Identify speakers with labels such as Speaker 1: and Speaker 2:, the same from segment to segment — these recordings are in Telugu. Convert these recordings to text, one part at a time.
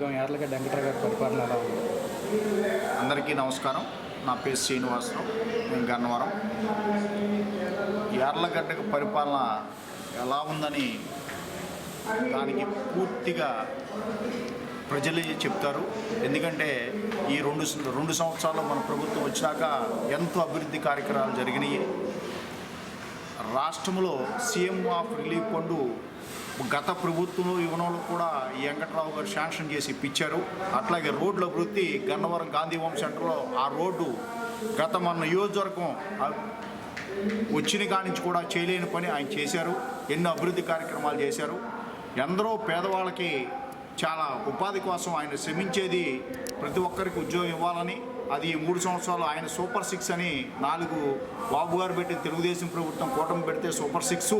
Speaker 1: నియోజకవర్గం యార్లగడ్డ వెంకటరావు గారి పరిపాలన ఎలా ఉంది?
Speaker 2: అందరికీ నమస్కారం. నా పేరు శ్రీనివాసరావు, నేను గన్నవరం. యార్లగడ్డ పరిపాలన ఎలా ఉందని దానికి పూర్తిగా ప్రజలే చెప్తారు. ఎందుకంటే ఈ రెండు సంవత్సరాలు మన ప్రభుత్వం వచ్చినాక ఎంతో అభివృద్ధి కార్యక్రమాలు జరిగినాయి. రాష్ట్రంలో సీఎం ఆఫ్ రిలీఫ్ ఫండ్ గత ప్రభుత్వంలో యువనంలో కూడా ఈ వెంకటరావు గారు శాంక్షన్ చేసి ఇప్పించారు. అట్లాగే రోడ్ల అభివృద్ధి గన్నవరం గాంధీ హోమ్ సెంటర్లో ఆ రోడ్డు గత మన నియోజకవర్గం వచ్చిన కాడి నుంచి కూడా చేయలేని పని ఆయన చేశారు. ఎన్నో అభివృద్ధి కార్యక్రమాలు చేశారు. ఎందరో పేదవాళ్ళకి చాలా ఉపాధి కోసం ఆయన శ్రమించేది. ప్రతి ఒక్కరికి ఉద్యోగం ఇవ్వాలని, అది 3 సంవత్సరాలు ఆయన సూపర్ 6 అని 4 బాబు గారు పెట్టిన తెలుగుదేశం ప్రభుత్వం కూటమి పెడితే సూపర్ 6,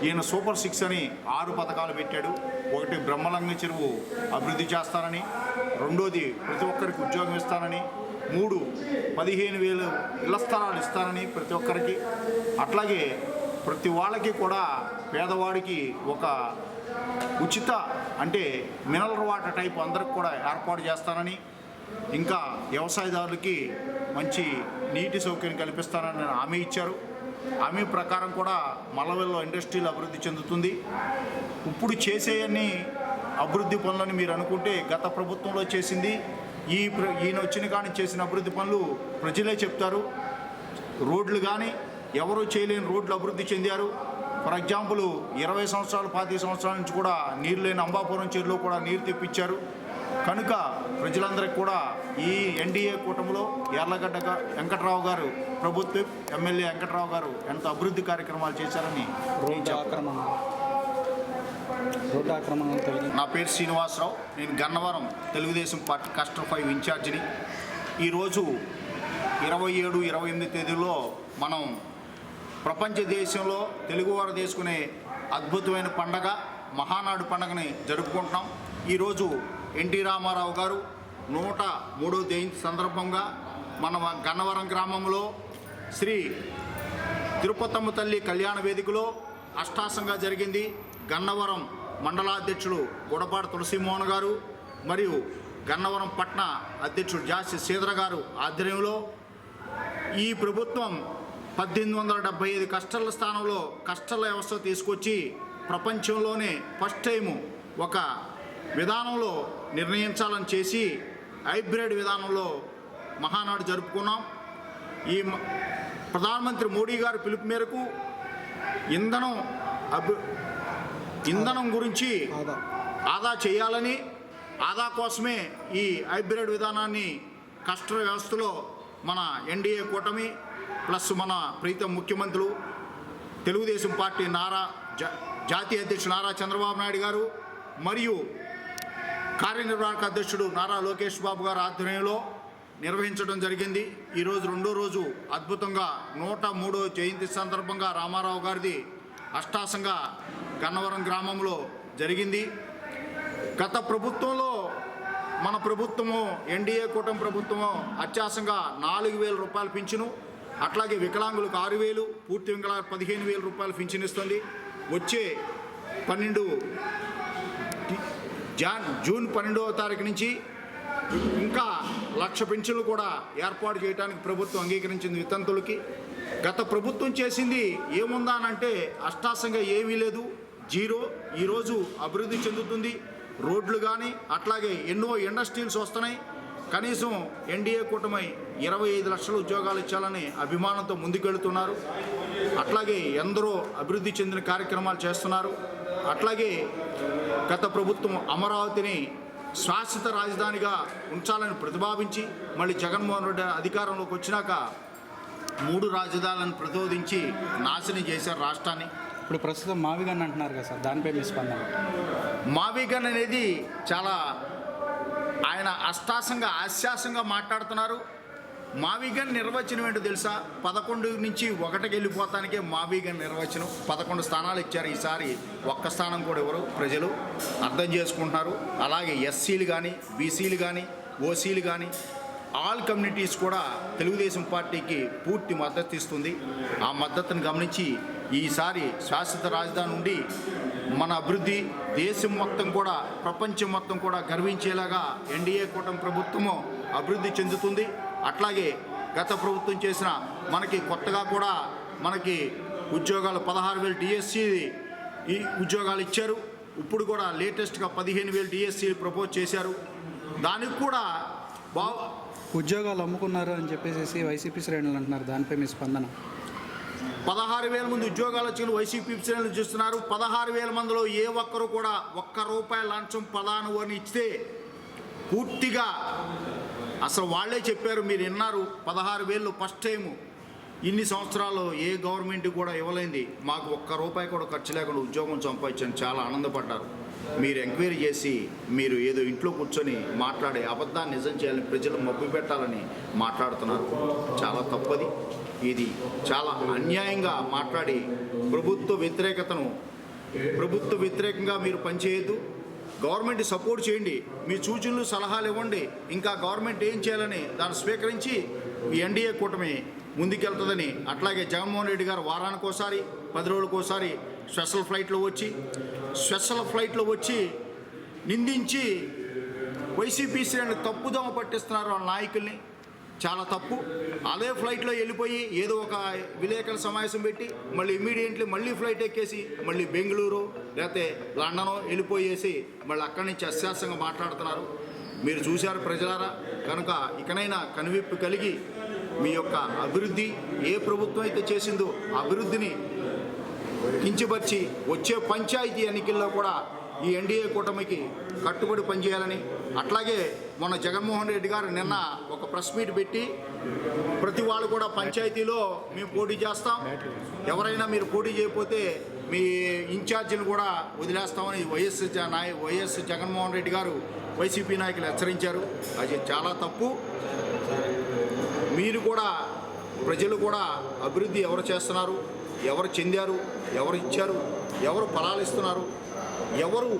Speaker 2: ఈయన సూపర్ 6 అని 6 పథకాలు పెట్టాడు. ఒకటి బ్రహ్మలంగ చెరువు అభివృద్ధి చేస్తానని, రెండోది ప్రతి ఒక్కరికి ఉద్యోగం ఇస్తానని, 3 15,000 ఇళ్ల స్థలాలు ఇస్తానని ప్రతి ఒక్కరికి. అట్లాగే ప్రతి వాళ్ళకి కూడా పేదవాడికి ఒక ఉచిత అంటే మినరల్ వాటర్ టైప్ అందరికి కూడా ఏర్పాటు చేస్తానని, ఇంకా వ్యవసాయదారులకి మంచి నీటి సౌకర్యం కల్పిస్తానని హామీ ఇచ్చారు. హామీ ప్రకారం కూడా మల్లవెల్లో ఇండస్ట్రీలు అభివృద్ధి చెందుతుంది. ఇప్పుడు చేసేయన్ని అభివృద్ధి పనులని మీరు అనుకుంటే గత ప్రభుత్వంలో చేసింది ఈయన వచ్చిన కానీ చేసిన అభివృద్ధి పనులు ప్రజలే చెప్తారు. రోడ్లు కానీ ఎవరూ చేయలేని రోడ్లు అభివృద్ధి చెందారు. ఫర్ ఎగ్జాంపుల్ 20 సంవత్సరాలు 25 సంవత్సరాల నుంచి కూడా నీరు లేని అంబాపురం చెరువులో కూడా నీరు తెప్పించారు. కనుక ప్రజలందరికీ కూడా ఈ ఎన్డీఏ కూటమిలో యార్లగడ్డ వెంకటరావు గారు ప్రభుత్వం ఎమ్మెల్యే వెంకటరావు గారు ఎంత అభివృద్ధి కార్యక్రమాలు చేశారని. నా పేరు శ్రీనివాసరావు, నేను గన్నవరం తెలుగుదేశం పార్టీ కస్టర్ 5 ఇన్ఛార్జిని. ఈరోజు 27, 28 తేదీలో మనం ప్రపంచ దేశంలో తెలుగువారు చేసుకునే అద్భుతమైన పండగ మహానాడు పండుగని జరుపుకుంటున్నాం. ఈరోజు ఎన్టీ రామారావు గారు 103వ జయంతి సందర్భంగా మన గన్నవరం గ్రామంలో శ్రీ తిరుపతమ్మ తల్లి కళ్యాణ వేదికలో అష్టాసంగా జరిగింది. గన్నవరం మండలాధ్యక్షుడు గుడపాటి తులసిమోహన్ గారు మరియు గన్నవరం పట్టణ అధ్యక్షుడు జాస్తి శ్రీధర గారు ఆధ్వర్యంలో ఈ ప్రభుత్వం 1875 కస్టర్ల స్థానంలో కస్టర్ల వ్యవస్థ తీసుకొచ్చి ప్రపంచంలోనే ఫస్ట్ టైము ఒక విధానంలో నిర్ణయించాలని చేసి హైబ్రిడ్ విధానంలో మహానాడు జరుపుకున్నాం. ఈ ప్రధానమంత్రి మోడీ గారి పిలుపు మేరకు ఇంధనం గురించి ఆదా చేయాలని, ఆదా కోసమే ఈ హైబ్రిడ్ విధానాన్ని కస్టర్ వ్యవస్థలో మన ఎన్డీఏ కూటమి ప్లస్ మన ప్రీతం ముఖ్యమంత్రులు తెలుగుదేశం పార్టీ జాతీయ అధ్యక్షుడు నారా చంద్రబాబు నాయుడు గారు మరియు కార్యనిర్వాహక అధ్యక్షుడు నారా లోకేష్ బాబు గారు ఆధ్వర్యంలో నిర్వహించడం జరిగింది. ఈరోజు 2వ రోజు అద్భుతంగా 103వ జయంతి సందర్భంగా రామారావు గారిది అష్టాసంగా గన్నవరం గ్రామంలో జరిగింది. గత ప్రభుత్వంలో మన ప్రభుత్వము ఎన్డీఏ కూటమి ప్రభుత్వము అత్యాసంగా 4,000 రూపాయలు పింఛను, అట్లాగే వికలాంగులకు 6,000, పూర్తి వికలాంగులకు 15,000 రూపాయలు పింఛన్ ఇస్తుంది. వచ్చే జూన్ 12వ తారీఖు నుంచి ఇంకా 1,00,000 పింఛన్లు కూడా ఏర్పాటు చేయడానికి ప్రభుత్వం అంగీకరించింది వితంతులకి. గత ప్రభుత్వం చేసింది ఏముందా అనంటే అష్టాసంగా ఏమీ లేదు, జీరో. ఈరోజు అభివృద్ధి చెందుతుంది. రోడ్లు కానీ అట్లాగే ఎన్నో ఇండస్ట్రీస్ వస్తున్నాయి. కనీసం ఎన్డీఏ కూటమి 25 లక్షల ఉద్యోగాలు ఇచ్చాలని అభిమానంతో ముందుకెళ్తున్నారు. అట్లాగే ఎందరో అభివృద్ధి చెందిన కార్యక్రమాలు చేస్తున్నారు. అట్లాగే గత ప్రభుత్వం అమరావతిని శాశ్వత రాజధానిగా ఉంచాలని ప్రతిపాదించి మళ్ళీ జగన్మోహన్ రెడ్డి అధికారంలోకి వచ్చినాక 3 రాజధానులను ప్రతిపాదించి నాశనం చేశారు రాష్ట్రాన్ని.
Speaker 1: ఇప్పుడు ప్రస్తుతం మావిగన్ అంటున్నారు కదా సార్, దానిపై మీ స్పందన?
Speaker 2: మావిగన్ అనేది చాలా ఆయన అష్టాసంగా హాస్యాసంగా మాట్లాడుతున్నారు. మావిగన్ నిర్వచనం ఏంటో తెలుసా? 11 నుంచి 1కి వెళ్ళిపోతానికే మావిగన్ నిర్వచనం. 11 స్థానాలు ఇచ్చారు. ఈసారి 1 స్థానం కూడా ఎవరు ప్రజలు అర్థం చేసుకుంటున్నారు. అలాగే ఎస్సీలు కానీ, బీసీలు కానీ, ఓసీలు కానీ ఆల్ కమ్యూనిటీస్ కూడా తెలుగుదేశం పార్టీకి పూర్తి మద్దతు ఇస్తుంది. ఆ మద్దతును గమనించి ఈసారి శాశ్వత రాజధాని నుండి మన అభివృద్ధి దేశం మొత్తం కూడా ప్రపంచం మొత్తం కూడా గర్వించేలాగా ఎన్డీఏ కూటమి ప్రభుత్వము అభివృద్ధి చెందుతుంది. అట్లాగే గత ప్రభుత్వం చేసిన మనకి కొత్తగా కూడా మనకి ఉద్యోగాలు 16,000 డిఎస్సి ఈ ఉద్యోగాలు ఇచ్చారు. ఇప్పుడు కూడా లేటెస్ట్గా 15,000 డిఎస్సి ప్రపోజ్ చేశారు. దానికి కూడా
Speaker 1: ఉద్యోగాలు అమ్ముకున్నారు అని చెప్పేసి వైసీపీ శ్రేణులు అంటున్నారు. దానిపై మీ స్పందన?
Speaker 2: 16,000 మంది ఉద్యోగాలు వచ్చిన వైసీపీ శ్రేణులు చూస్తున్నారు. 16,000 మందిలో ఏ ఒక్కరు కూడా ₹1 లంచం పదాను అని ఇస్తే పూర్తిగా అసలు వాళ్ళే చెప్పారు, మీరు విన్నారు. 16,000 ఫస్ట్ టైము ఇన్ని సంవత్సరాలు ఏ గవర్నమెంట్ కూడా ఇవ్వలేంది. మాకు ₹1 కూడా ఖర్చు లేకుండా ఉద్యోగం సంపాదించని చాలా ఆనందపడ్డారు. మీరు ఎంక్వైరీ చేసి మీరు ఏదో ఇంట్లో కూర్చొని మాట్లాడే అబద్ధాన్ని నిజం చేయాలని ప్రజలు మబ్బు పెట్టాలని మాట్లాడుతున్నారు. చాలా తప్పది. ఇది చాలా అన్యాయంగా మాట్లాడి ప్రభుత్వ వ్యతిరేకంగా మీరు పనిచేయద్దు. గవర్నమెంట్ సపోర్ట్ చేయండి, మీ సూచనలు సలహాలు ఇవ్వండి. ఇంకా గవర్నమెంట్ ఏం చేయాలని దాన్ని స్వీకరించి ఎన్డీఏ కూటమి ముందుకెళ్తుందని. అట్లాగే జగన్మోహన్ రెడ్డి గారు వారానికి ఒకసారి 10 రోజులకోసారి స్పెషల్ ఫ్లైట్లో వచ్చి నిందించి వైసీపీ శ్రేణులు తప్పుదోవ పట్టిస్తున్నారు వాళ్ళ నాయకుల్ని. చాలా తప్పు. అదే ఫ్లైట్లో వెళ్ళిపోయి ఏదో ఒక విలేకరుల సమావేశం పెట్టి మళ్ళీ ఇమీడియట్లీ మళ్ళీ ఫ్లైట్ ఎక్కేసి మళ్ళీ బెంగళూరు లేకపోతే లండనో వెళ్ళిపోయేసి మళ్ళీ అక్కడి నుంచి అశాస్యంగా మాట్లాడుతున్నారు. మీరు చూశారు ప్రజలారా. కనుక ఇకనైనా కనువిప్పు కలిగి మీ యొక్క అభివృద్ధి ఏ ప్రభుత్వం అయితే చేసిందో అభివృద్ధిని కించపరిచి వచ్చే పంచాయతీ ఎన్నికల్లో కూడా ఈ ఎన్డీఏ కూటమికి కట్టుబడి పనిచేయాలని. అట్లాగే మొన్న జగన్మోహన్ రెడ్డి గారు నిన్న ఒక ప్రెస్ మీట్ పెట్టి ప్రతి వాళ్ళు కూడా పంచాయతీలో మేము పోటీ చేస్తాం, ఎవరైనా మీరు పోటీ చేయకపోతే మీ ఇన్ఛార్జీని కూడా వదిలేస్తామని వైఎస్ జగన్మోహన్ రెడ్డి గారు వైసీపీ నాయకులు హెచ్చరించారు. అది చాలా తప్పు. మీరు కూడా ప్రజలు కూడా అభివృద్ధి ఎవరు చేస్తున్నారు, ఎవరు చెందారు, ఎవరు ఇచ్చారు, ఎవరు ఫలాలు ఇస్తున్నారు, ఎవరు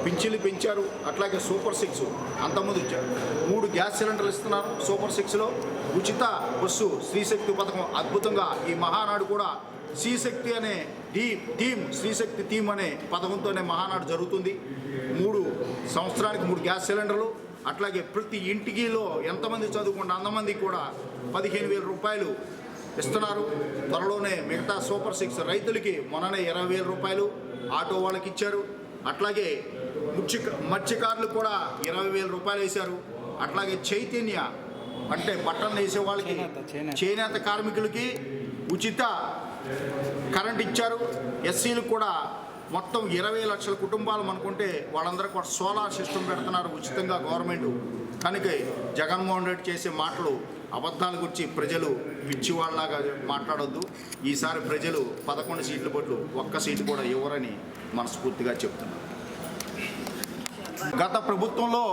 Speaker 2: పింఛన్లు పెంచారు. అట్లాగే సూపర్ 6 అంతకుముందు 3 గ్యాస్ సిలిండర్లు ఇస్తున్నారు. సూపర్ 6లో ఉచిత బస్సు శ్రీశక్తి పథకం అద్భుతంగా ఈ మహానాడు కూడా శ్రీశక్తి అనే శ్రీశక్తి థీమ్ అనే పథకంతోనే మహానాడు జరుగుతుంది. 3 సంవత్సరానికి 3 గ్యాస్ సిలిండర్లు. అట్లాగే ప్రతి ఇంటికిలో ఎంతమంది చదువుకుంటే అంతమందికి కూడా ₹15,000 ఇస్తున్నారు. త్వరలోనే మిగతా సూపర్ 6 రైతులకి మొన్ననే ₹20,000 ఆటో వాళ్ళకి ఇచ్చారు. అట్లాగే మత్స్యకారులు కూడా ₹20,000 వేశారు. అట్లాగే చైతన్య అంటే బట్టలు వేసే వాళ్ళకి చేనేత కార్మికులకి ఉచిత కరెంట్ ఇచ్చారు. ఎస్సీలకు కూడా మొత్తం 20 లక్షల కుటుంబాలు అనుకుంటే వాళ్ళందరికీ కూడా సోలార్ సిస్టమ్ పెడుతున్నారు ఉచితంగా గవర్నమెంట్. కనుక జగన్మోహన్ రెడ్డి చేసే మాటలు అబద్ధాల గురించి ప్రజలు పిచ్చివాళ్ళలాగా మాట్లాడొద్దు. ఈసారి ప్రజలు 11 సీట్ల బదులు 1 సీటు కూడా ఇవ్వరని మనస్ఫూర్తిగా చెప్తున్నారు. గత ప్రభుత్వంలో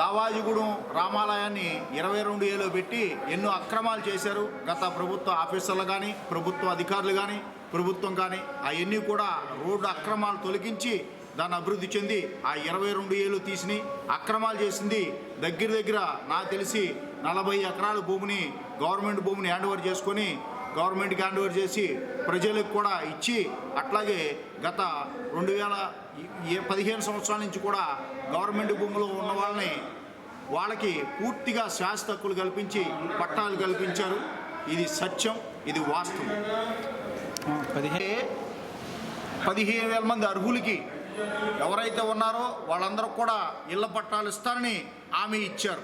Speaker 2: దావాజిగూడెం రామాలయాన్ని 22 ఏలో పెట్టి ఎన్నో అక్రమాలు చేశారు. గత ప్రభుత్వ ఆఫీసర్లు కానీ ప్రభుత్వ అధికారులు కానీ ప్రభుత్వం కానీ అవన్నీ కూడా రోడ్డు అక్రమాలు తొలగించి దాన్ని అభివృద్ధి చెంది ఆ 22 ఏళ్ళు తీసి అక్రమాలు చేసింది దగ్గర నాకు తెలిసి 40 ఎకరాల భూమిని గవర్నమెంట్ భూమిని హ్యాండ్ ఓవర్ చేసుకొని గవర్నమెంట్కి హ్యాండ్ ఓవర్ చేసి ప్రజలకు కూడా ఇచ్చి అట్లాగే గత 2015 సంవత్సరాల నుంచి కూడా గవర్నమెంట్ భూములో ఉన్న వాళ్ళకి పూర్తిగా శాశ్వత హక్కులు కల్పించి పట్టాలు కల్పించారు. ఇది సత్యం, ఇది వాస్తవం. 15,000 మంది అర్హులకి ఎవరైతే ఉన్నారో వాళ్ళందరూ కూడా ఇళ్ల పట్టాలు ఇస్తారని హామీ ఇచ్చారు.